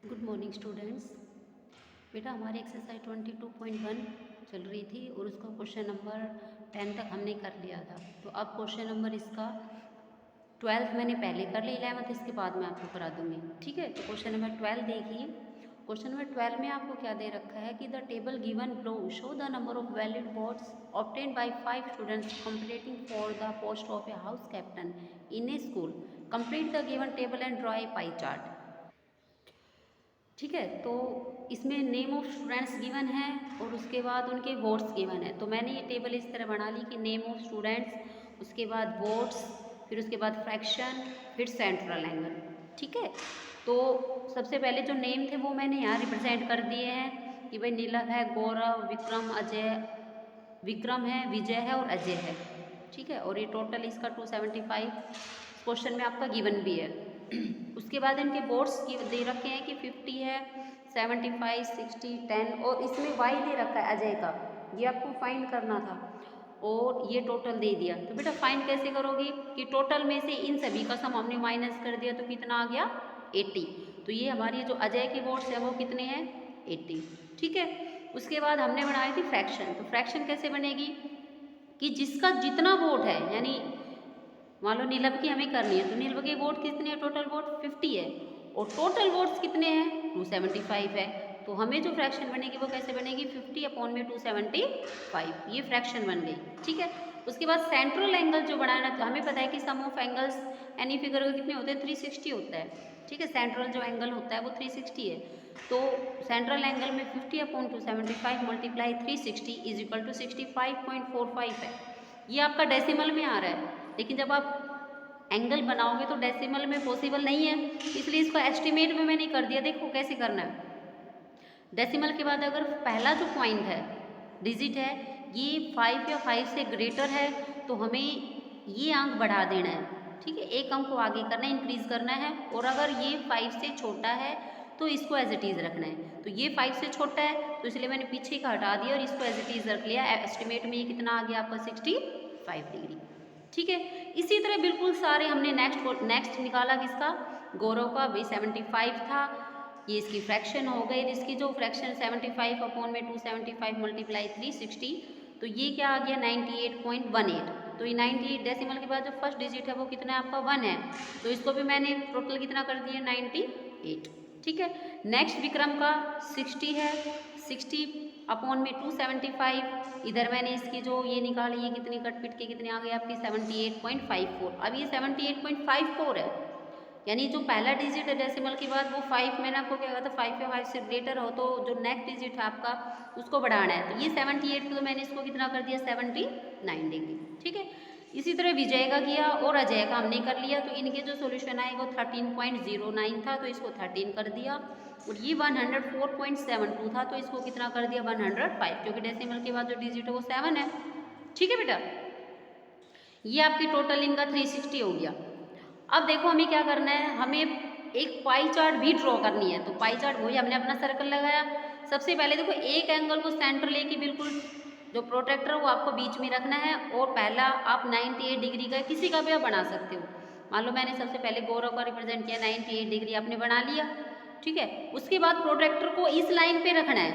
Good morning students. बेटा हमारी exercise 22.1 चल रही थी और उसका क्वेश्चन नंबर 10 तक हमने कर लिया था। तो अब क्वेश्चन नंबर इसका 12th मैंने पहले कर ली, 11th इसके बाद मैं आपको करा दूंगी। ठीक है, तो क्वेश्चन नंबर 12 देखिए। क्वेश्चन नंबर 12 में आपको क्या दे रखा है कि the table given below show the number of valid votes obtained by 5 students competing for the post of a house captain in A school. Complete the given table and draw a pie chart. ठीक है, तो इसमें name of students given है और उसके बाद उनके votes given है। तो मैंने ये टेबल इस तरह बना ली कि नेम ऑफ स्टूडेंट्स, उसके बाद वोट्स, फिर उसके बाद फ्रैक्शन, फिर सेंट्रल एंगल। ठीक है, तो सबसे पहले जो नेम थे वो मैंने यहाँ रिप्रेजेंट कर दिए हैं कि भाई नीलम है, गौरव, विक्रम, अजय, विक्रम है, विजय है और अजय है। ठीक है, और ये टोटल इसका 275 क्वेश्चन में आपका गिवन भी है। उसके बाद इनके बोर्ड्स की दे रखे हैं कि 50 है, 75, 60, 10 और इसमें वाई दे रखा है अजय का, ये आपको फाइंड करना था और ये टोटल दे दिया। तो बेटा फाइंड कैसे करोगी कि टोटल में से इन सभी का सम हमने माइनस कर दिया तो कितना आ गया 80। तो ये हमारी जो अजय के बोर्ड्स है वो कितने हैं 80। ठीक है, उसके बाद हमने बनाई थी फ्रैक्शन। तो फ्रैक्शन कैसे बनेगी कि जिसका जितना वोट है, यानी मान लो नीलम की हमें करनी है तो नीलम के वोट कितने हैं, टोटल वोट 50 है और टोटल वोट्स कितने हैं 275 है। तो हमें जो फ्रैक्शन बनेगी वो कैसे बनेगी 50 अपॉन में 275, ये फ्रैक्शन बन गई। ठीक है, उसके बाद सेंट्रल एंगल जो बनाना है तो हमें पता है कि सम ऑफ एंगल्स एनी फिगर के कितने होते हैं 360 होता है। ठीक है, सेंट्रल जो एंगल होता है वो 360 है। तो सेंट्रल एंगल में 50 upon 275 multiply 360 is equal to 65.45 है। ये आपका डेसिमल में आ रहा है, लेकिन जब आप एंगल बनाओगे तो डेसिमल में पॉसिबल नहीं है, इसलिए इसको एस्टिमेट में मैंने कर दिया। देखो कैसे करना है। डेसिमल के बाद अगर पहला जो पॉइंट है, डिजिट है, ये 5 या 5 से ग्रेटर है तो हमें ये अंक बढ़ा देना है। ठीक है, एक अंक को आगे करना है, इंक्रीज करना है। और अगर ये 5 से छोटा है तो इसको एज इट इज़ रखना है। तो ये 5 से छोटा है तो इसलिए मैंने पीछे का हटा दिया और इसको एज इट इज़ रख लिया। एस्टिमेट में ये कितना आ गया आपका 65 डिग्री। ठीक है, इसी तरह बिल्कुल सारे हमने नेक्स्ट निकाला किसका, गौरव का भी 75 था। ये इसकी फ्रैक्शन हो गई, इसकी जो फ्रैक्शन 75 अपॉन में 275 मल्टीप्लाई 360, तो ये क्या आ गया 98.18। तो ये 98 डेसिमल के बाद जो फर्स्ट डिजिट है वो कितना है आपका 1 है, तो इसको भी मैंने टोटल कितना कर दिया 98। ठीक है, नेक्स्ट विक्रम का 60 है, 60 अपॉन में 275, इधर मैंने इसकी जो ये निकाली, ये कितनी कट पिट के कितने आ गए आपकी 78.54। अब ये 78.54 है, यानी जो पहला डिजिट है डेसिमल के बाद वो 5, मैंने आपको क्या कहा था 5 या 5 से ग्रेटर हो तो जो नेक्स्ट डिजिट है आपका उसको बढ़ाना है। तो ये 78 तो मैंने इसको कितना कर दिया 79 डिग्री। ठीक है, इसी तरह विजय का किया और अजय का हमने कर लिया। तो इनके जो सोल्यूशन आए वो 13.09 था तो इसको 13 कर दिया, और ये 104.72 था तो इसको कितना कर दिया 105, क्योंकि डेसिमल के बाद जो डिजिट है वो 7 है। ठीक है बेटा, ये आपकी टोटल इनका 360 हो गया। अब देखो हमें क्या करना है, हमें एक पाई चार्ट भी ड्रॉ करनी है। तो पाई चार्ट वही हमने अपना सर्कल लगाया। सबसे पहले देखो एक एंगल को सेंटर लेके बिल्कुल जो प्रोटेक्टर वो आपको बीच में रखना है, और पहला आप 98 डिग्री का किसी का भी आप बना सकते हो। मान लो मैंने सबसे पहले गौरव का रिप्रेजेंट किया, 98 डिग्री आपने बना लिया। ठीक है, उसके बाद प्रोटेक्टर को इस लाइन पे रखना है।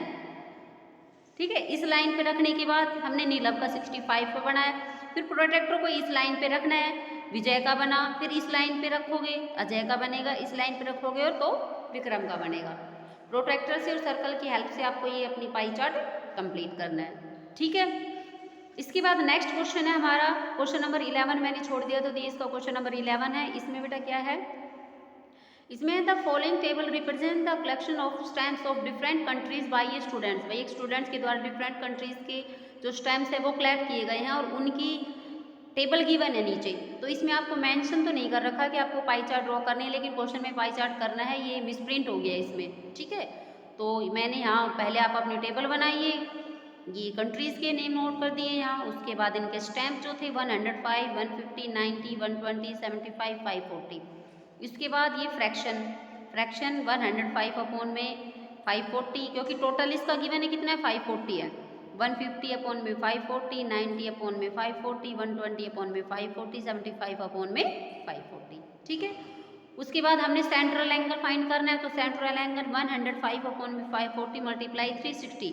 ठीक है, इस लाइन पे रखने के बाद हमने नीलम का 65 पे बनाया, फिर प्रोटेक्टर को इस लाइन पे रखना है, विजय का बना, फिर इस लाइन पे रखोगे अजय का बनेगा, इस लाइन पे रखोगे और तो विक्रम का बनेगा। प्रोटेक्टर से और सर्कल की हेल्प से आपको ये अपनी पाई चार्ट कंप्लीट करना है। ठीक है, इसके बाद नेक्स्ट क्वेश्चन है हमारा क्वेश्चन नंबर 11, मैंने छोड़ दिया तो ये इसका क्वेश्चन नंबर 11 है। इसमें बेटा क्या है, इसमें the following table represent the collection of stamps of different countries by A students. भाई एक स्टूडेंट्स के द्वारा डिफरेंट कंट्रीज के जो स्टैम्प्स है वो कलेक्ट किए गए हैं और उनकी टेबल गिवन है नीचे। तो इसमें आपको मेंशन तो नहीं कर रखा कि आपको पाई चार्ट ड्रॉ करनी है, लेकिन क्वेश्चन में पाई चार्ट करना है, ये मिसप्रिंट हो गया इसमें। ठीक है, तो मैंने यहाँ पहले आप अपनी टेबल बनाइए, ये कंट्रीज़ के नेम नोट कर दिए यहाँ। उसके बाद इनके स्टैम्प जो थे 105, 150, 90, 120, 75, 540। इसके बाद ये फ्रैक्शन 105 अपॉन में 540, क्योंकि टोटल इसका गिवन है कितना है 540 है। 150 अपॉन में 540, 90 अपॉन में 540, 120 अपॉन में 540, 75 अपॉन में 540। ठीक है, उसके बाद हमने सेंट्रल एंगल फाइंड करना है, तो सेंट्रल एंगल 105/540 मल्टीप्लाई 360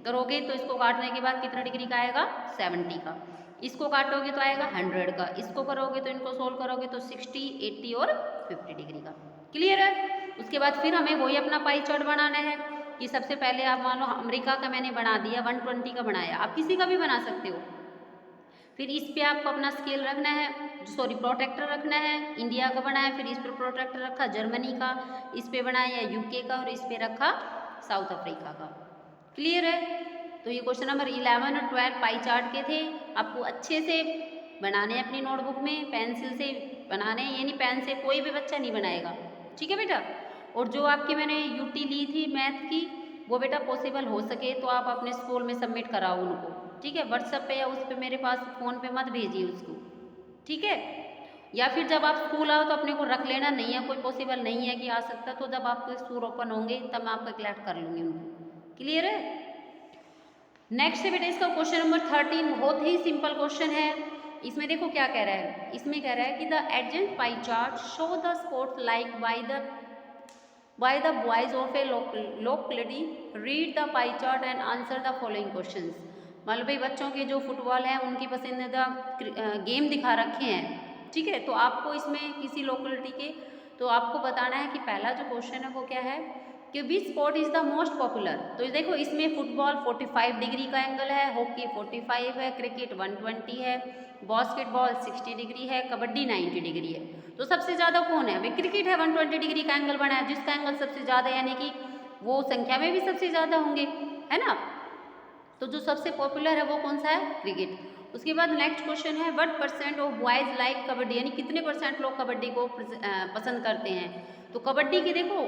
करोगे तो इसको काटने के बाद कितना डिग्री का आएगा 70 का। इसको काटोगे तो आएगा 100 का। इसको करोगे तो इनको सोल्व करोगे तो 60, 80 और 50 डिग्री का। क्लियर है। उसके बाद फिर हमें वही अपना पाई चार्ट बनाना है कि सबसे पहले आप मान लो अमेरिका का मैंने बना दिया, 120 का बनाया, आप किसी का भी बना सकते हो। फिर इस पे आपको अपना स्केल रखना है, सॉरी प्रोटेक्टर रखना है, इंडिया का बनाया, फिर इस पर प्रोटेक्टर रखा जर्मनी का, इस पे बनाया यूके का और इस पे रखा साउथ अफ्रीका का। क्लियर है। तो ये क्वेश्चन नंबर 11 और 12 पाई चार्ट के थे। आपको अच्छे से बनाने अपनी नोटबुक में, पेंसिल से बनाने, यानी पेन से कोई भी बच्चा नहीं बनाएगा, ठीक है बेटा। और जो आपकी मैंने यूटी ली थी मैथ की, वो बेटा पॉसिबल हो सके तो आप अपने स्कूल में सबमिट कराओ उनको, ठीक है। व्हाट्सएप पे या उस पे मेरे पास फ़ोन पे मत भेजिए उसको, ठीक है। या फिर जब आप स्कूल आओ तो अपने को रख लेना, नहीं है कोई पॉसिबल नहीं है कि आ सकता, तो जब आपके स्कूल ओपन होंगे तब मैं आपका कलेक्ट कर लूँगी उनको। क्लियर है। नेक्स्ट है बेटा इसका क्वेश्चन नंबर 13, बहुत ही सिंपल क्वेश्चन है। इसमें देखो क्या कह रहा है, इसमें कह रहा है कि the adjacent pie chart show the sports like by the boys of a locality, read the pie chart and answer the following questions। मतलब भाई बच्चों के जो फुटबॉल है उनकी पसंदीदा गेम दिखा रखे हैं, ठीक है। तो आपको इसमें किसी लोकेलिटी के, तो आपको बताना है कि पहला जो क्वेश्चन है वो क्या है कि which sport is the most popular. तो देखो इसमें फुटबॉल 45 डिग्री का एंगल है, हॉकी 45 है, क्रिकेट 120 है, बास्केटबॉल 60 डिग्री है, कबड्डी 90 डिग्री है। तो सबसे ज़्यादा कौन है? भाई क्रिकेट है, 120 डिग्री का एंगल बना है, जिसका एंगल सबसे ज़्यादा यानी कि वो संख्या में भी सबसे ज़्यादा होंगे, है ना। तो जो सबसे पॉपुलर है वो कौन सा है? क्रिकेट। उसके बाद नेक्स्ट क्वेश्चन है what percent of boys like kabaddi, यानी कितने परसेंट लोग कबड्डी को पसंद करते हैं। तो कबड्डी की देखो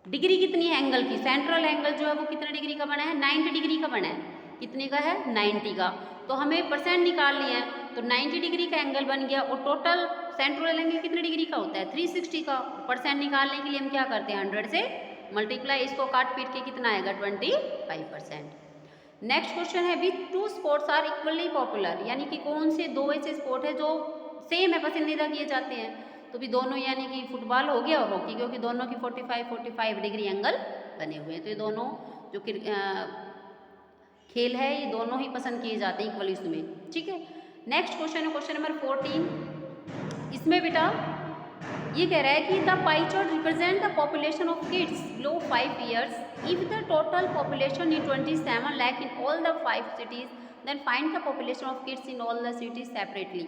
डिग्री कितनी है एंगल की, सेंट्रल एंगल जो है वो कितने डिग्री का बना है? 90 डिग्री का बना है। कितने का है? 90 का। तो हमें परसेंट निकाल लिया है, तो 90 डिग्री का एंगल बन गया और टोटल सेंट्रल एंगल कितने डिग्री का होता है? 360 का। परसेंट निकालने के लिए हम क्या करते हैं? 100 से मल्टीप्लाई, इसको काट पीट के कितना आएगा? 25%। नेक्स्ट क्वेश्चन है which two sports are equally popular, यानी कि कौन से दो ऐसे स्पोर्ट है जो सेम है, पसंदीदा किए जाते हैं। तो भी दोनों यानी कि फुटबॉल हो गया और हॉकी, क्योंकि दोनों की 45 डिग्री एंगल बने हुए हैं। तो ये दोनों जो खेल है ये दोनों ही पसंद किए जाते हैं इक्वली उसमें, ठीक है। नेक्स्ट क्वेश्चन है क्वेश्चन नंबर 14। इसमें बेटा ये कह रहा है कि the pie chart represent the population of kids below 5 years if the total population is 27 lakh in all the 5 cities then find the population of kids in all the cities separately.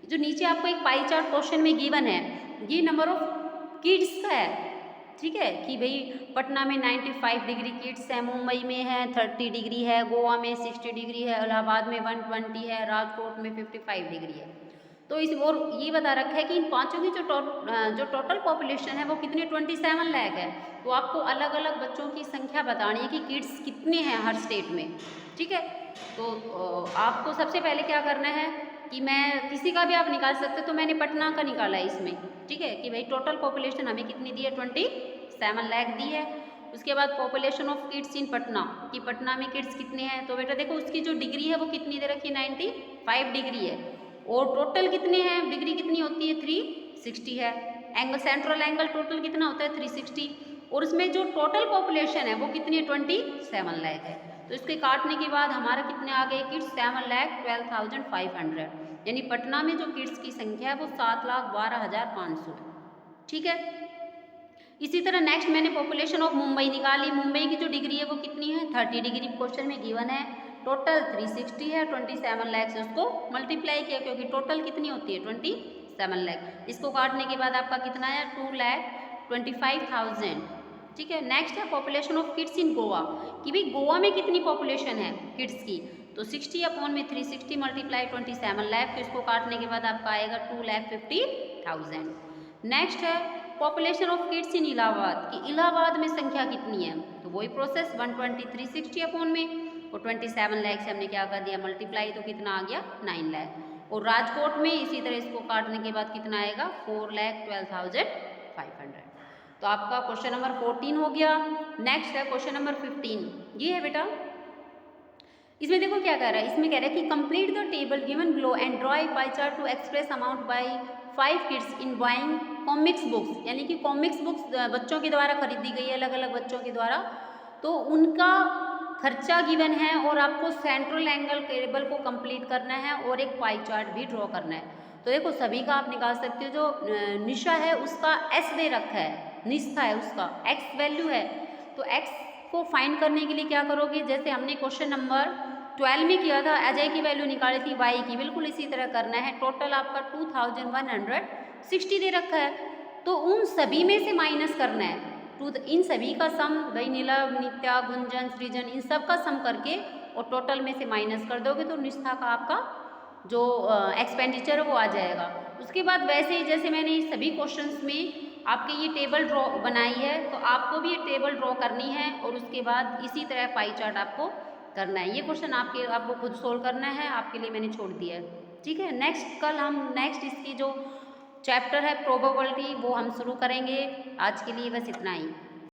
जो नीचे आपको एक पाई चार्ट क्वेश्चन में given है, ये number of kids का है, ठीक है। कि भाई पटना में 95 डिग्री किड्स है, मुंबई में है 30 डिग्री है, गोवा में 60 डिग्री है, इलाहाबाद में 120 है, राजकोट में 55 डिग्री है। तो इस और ये बता रखा है कि इन पांचों की जो टोटल पॉपुलेशन है वो कितनी 27 लाख है। तो आपको अलग अलग बच्चों की संख्या बतानी है कि किड्स कितने हैं हर स्टेट में, ठीक है। तो आपको सबसे पहले क्या करना है कि मैं किसी का भी आप निकाल सकते, तो मैंने पटना का निकाला है इसमें, ठीक है। कि भाई टोटल पॉपुलेशन हमें कितनी दी है? 27 लाख दी है। उसके बाद पॉपुलेशन ऑफ किड्स इन पटना, कि पटना में किड्स कितने हैं। तो बेटा देखो उसकी जो डिग्री है वो कितनी दे रखी है? 95 डिग्री है। और टोटल कितने हैं? डिग्री कितनी होती है? 360 है। एंगल सेंट्रल एंगल टोटल कितना होता है? 360। और उसमें जो टोटल पॉपुलेशन है वो कितनी है? 27 लाख है। तो इसके काटने के बाद हमारा कितने आ गए किड्स? 7,12,500, यानी पटना में जो किड्स की संख्या है वो 7,12,500 है, ठीक है। इसी तरह नेक्स्ट मैंने पॉपुलेशन ऑफ मुंबई निकाली। मुंबई की जो डिग्री है वो कितनी है? 30 डिग्री क्वेश्चन में गिवन है। टोटल 360 है, 27 लाख से उसको मल्टीप्लाई किया, क्योंकि टोटल कितनी होती है? 27 लाख। इसको काटने के बाद आपका कितना है? 2,25,000, ठीक है। नेक्स्ट है पॉपुलेशन ऑफ किड्स इन गोवा, कि भाई गोवा में कितनी पॉपुलेशन है किड्स की। तो 60 अपॉन में 360 मल्टीप्लाई 27 लाख, तो इसको काटने के बाद आपका आएगा 2,50,000। नेक्स्ट है पॉपुलेशन ऑफ किड्स इन इलाहाबाद, कि इलाहाबाद में संख्या कितनी है। तो वही प्रोसेस 120 360 अपॉन में और 27 लाख से हमने क्या कर दिया? मल्टीप्लाई, तो कितना आ गया? 9 लाख। और राजकोट में इसी तरह इसको काटने के बाद कितना आएगा? 4,12,500। तो आपका क्वेश्चन नंबर 14 हो गया। नेक्स्ट है क्वेश्चन नंबर 15। ये है बेटा, इसमें देखो क्या कह रहा है। इसमें कह रहा है कि complete the table given below and draw a pie chart to express amount by 5 kids in buying comics books, यानी कि कॉमिक्स बुक्स बच्चों के द्वारा खरीदी गई है, अलग अलग बच्चों के द्वारा, तो उनका खर्चा गिवन है और आपको सेंट्रल एंगल टेबल को कंप्लीट करना है और एक पाई चार्ट भी ड्रॉ करना है। तो देखो सभी का आप निकाल सकते हो। जो निशा है उसका एस दे रखा है, निष्ठा है उसका एक्स वैल्यू है, तो एक्स को फाइंड करने के लिए क्या करोगे, जैसे हमने क्वेश्चन नंबर 12 में किया था, अजय की वैल्यू निकाली थी वाई की, बिल्कुल इसी तरह करना है। टोटल आपका 2160 दे रखा है, तो उन सभी में से माइनस करना है। इन सभी का सम, भाई नीलम, नित्या, गुंजन, सृजन, इन सब का सम करके और टोटल में से माइनस कर दोगे तो निष्ठा का आपका जो एक्सपेंडिचर है वो आ जाएगा। उसके बाद वैसे ही जैसे मैंने सभी क्वेश्चंस में आपके ये टेबल ड्रॉ बनाई है, तो आपको भी ये टेबल ड्रॉ करनी है और उसके बाद इसी तरह पाई चार्ट आपको करना है। ये क्वेश्चन आपको खुद सोल्व करना है, आपके लिए मैंने छोड़ दिया है, ठीक है। नेक्स्ट इसकी जो चैप्टर है प्रोबेबिलिटी वो हम शुरू करेंगे। आज के लिए बस इतना ही।